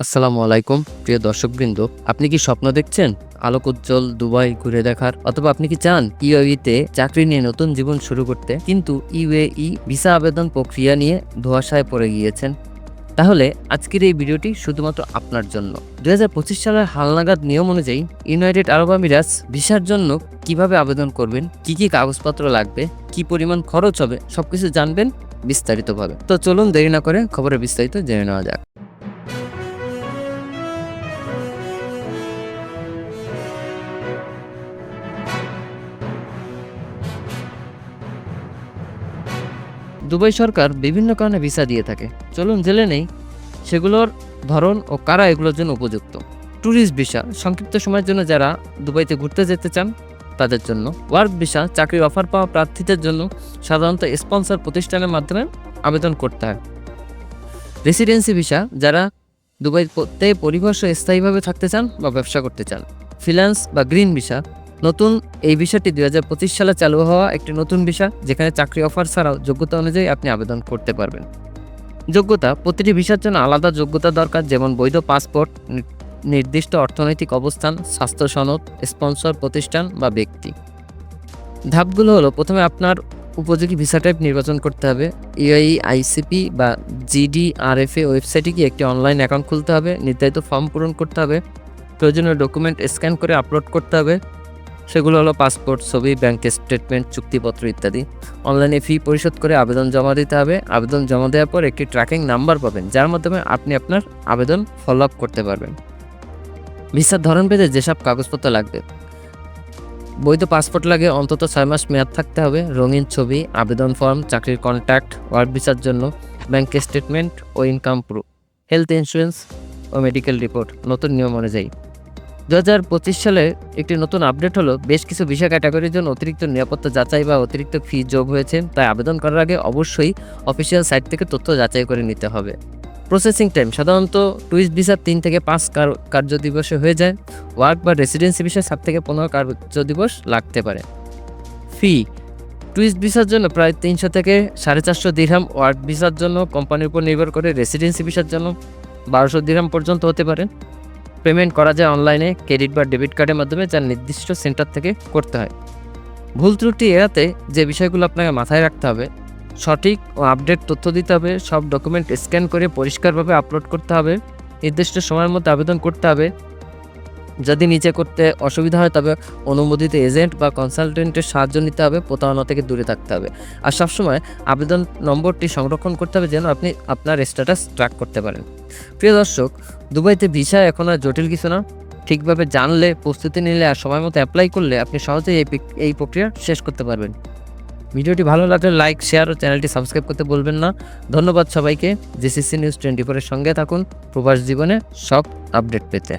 আসসালামু আলাইকুম প্রিয় দর্শকবৃন্দ, আপনি কি স্বপ্ন দেখছেন আলোকোজ্জ্বল দুবাই ঘুরে দেখার, অথবা আপনি কি চান ইউএইতে চাকরি নিয়ে নতুন জীবন শুরু করতে, কিন্তু ইউএই ভিসা আবেদন প্রক্রিয়া নিয়ে ধোঁয়াশায় পড়ে গিয়েছেন? তাহলে আজকের এই ভিডিওটি শুধুমাত্র আপনার জন্য। 2025 সালের হালনাগাদ নিয়ম অনুযায়ী ইউনাইটেড আরব আমিরাত ভিসার জন্য কিভাবে আবেদন করবেন, কি কি কাগজপত্র লাগবে, কি পরিমাণ খরচ হবে, সবকিছু জানবেন বিস্তারিতভাবে। তো চলুন দেরি না করে খবরের বিস্তারিত জেনে নেওয়া যাক। দুবাই সরকার বিভিন্ন কারণে ভিসা দিয়ে থাকে, চলুন জেনে নেই সেগুলোর ধরন ও কারা এগুলোর জন্য উপযুক্ত। ট্যুরিস্ট ভিসা সংক্ষিপ্ত সময়ের জন্য যারা দুবাইতে ঘুরতে যেতে চান তাদের জন্য। ওয়ার্ক ভিসা চাকরির অফার পাওয়া প্রার্থীদের জন্য সাধারণত স্পন্সর প্রতিষ্ঠানের মাধ্যমে আবেদন করতে হয়। রেসিডেন্সি ভিসা যারা দুবাইতে পরিবর্ষ স্থায়ীভাবে থাকতে চান বা ব্যবসা করতে চান। ফ্রিল্যান্স বা গ্রিন ভিসা নতুন এই ভিসাটি 2025 সালে চালু হওয়া একটি নতুন ভিসা, যেখানে চাকরি অফার ছাড়াও যোগ্যতা অনুযায়ী আপনি আবেদন করতে পারবেন। যোগ্যতা প্রতিটি ভিসার জন্য আলাদা যোগ্যতা দরকার, যেমন বৈধ পাসপোর্ট, নির্দিষ্ট অর্থনৈতিক অবস্থান, স্বাস্থ্য সনদ, স্পন্সর প্রতিষ্ঠান বা ব্যক্তি। ধাপগুলো হলো, প্রথমে আপনার উপযোগী ভিসা টাইপ নির্বাচন করতে হবে। ইউএই আইসিপি বা জিডিআরএফএ ওয়েবসাইটে গিয়ে একটি অনলাইন অ্যাকাউন্ট খুলতে হবে, নির্ধারিত ফর্ম পূরণ করতে হবে, প্রয়োজনীয় ডকুমেন্ট স্ক্যান করে আপলোড করতে হবে। সেগুলো হলো পাসপোর্ট, ছবি, ব্যাংক স্টেটমেন্ট, চুক্তিপত্র ইত্যাদি। অনলাইনে ফি পরিশোধ করে আবেদন জমা দিতে হবে। আবেদন জমা দেওয়ার পর একটি ট্র্যাকিং নাম্বার পাবেন, যার মাধ্যমে আপনি আপনার আবেদন ফলো আপ করতে পারবেন। ভিসার ধরন ভেদে যেসব কাগজপত্র লাগবে: বৈধ পাসপোর্ট লাগে, অন্তত 6 মাস মেয়াদ থাকতে হবে, রঙিন ছবি, আবেদন ফর্ম, চাকরির কন্ট্যাক্ট, ওয়ার্ক ভিসার জন্য ব্যাংক স্টেটমেন্ট ও ইনকাম প্রুফ, হেলথ ইন্স্যুরেন্স ও মেডিকেল রিপোর্ট। নতুন নিয়ম অনুযায়ী 2025 সালে একটি নতুন আপডেট হলো, বেশ কিছু ভিসা ক্যাটাগরির জন্য অতিরিক্ত নিরাপত্তা যাচাই বা অতিরিক্ত ফি যোগ হয়েছে, তাই আবেদন করার আগে অবশ্যই অফিসিয়াল সাইট থেকে তথ্য যাচাই করে নিতে হবে। প্রসেসিং টাইম সাধারণত টুরিস্ট ভিসা 3 থেকে 5 কার্য দিবসে হয়ে যায়। ওয়ার্ক বা রেসিডেন্সি ভিসা 7 থেকে 15 কার্য দিবস লাগতে পারে। ফি টুরিস্ট ভিসার জন্য প্রায় 300 থেকে 450 দিরহাম, ওয়ার্ক ভিসার জন্য কোম্পানির উপর নির্ভর করে রেসিডেন্সি ভিসার জন্য 1200 দিরহাম পর্যন্ত হতে পারে। পেমেন্ট করা যায় অনলাইনে, ক্রেডিট বা ডেবিট কার্ডের মাধ্যমে, যা নির্দিষ্ট সেন্টার থেকে করতে হয়। ভুল ত্রুটি এড়াতে যে বিষয়গুলো আপনাকে মাথায় রাখতে হবে: সঠিক ও আপডেট তথ্য দিতে হবে, সব ডকুমেন্ট স্ক্যান করে পরিষ্কারভাবে আপলোড করতে হবে, নির্দিষ্ট সময়ের মধ্যে আবেদন করতে হবে। যদি নিচে করতে অসুবিধা হয় তবে অনুমোদিত এজেন্ট বা কনসালটেন্টের সাহায্য নিতে হবে। প্রতারণা থেকে দূরে থাকতে হবে, আর সবসময় আবেদন নম্বরটি সংরক্ষণ করতে হবে যেন আপনি আপনার স্ট্যাটাস ট্র্যাক করতে পারেন। প্রিয় দর্শক, দুবাইতে ভিসা এখন আর জটিল কিছু না। ঠিকভাবে জানলে, প্রস্তুতি নিলে আর সময় মতো অ্যাপ্লাই করলে আপনি সহজেই এই প্রক্রিয়া শেষ করতে পারবেন। ভিডিওটি ভালো লাগলে লাইক, শেয়ার ও চ্যানেলটি সাবস্ক্রাইব করতে বলবেন না। ধন্যবাদ সবাইকে। জিসিসি নিউজ 24 এর সঙ্গে থাকুন প্রবাস জীবনে সব আপডেট পেতে।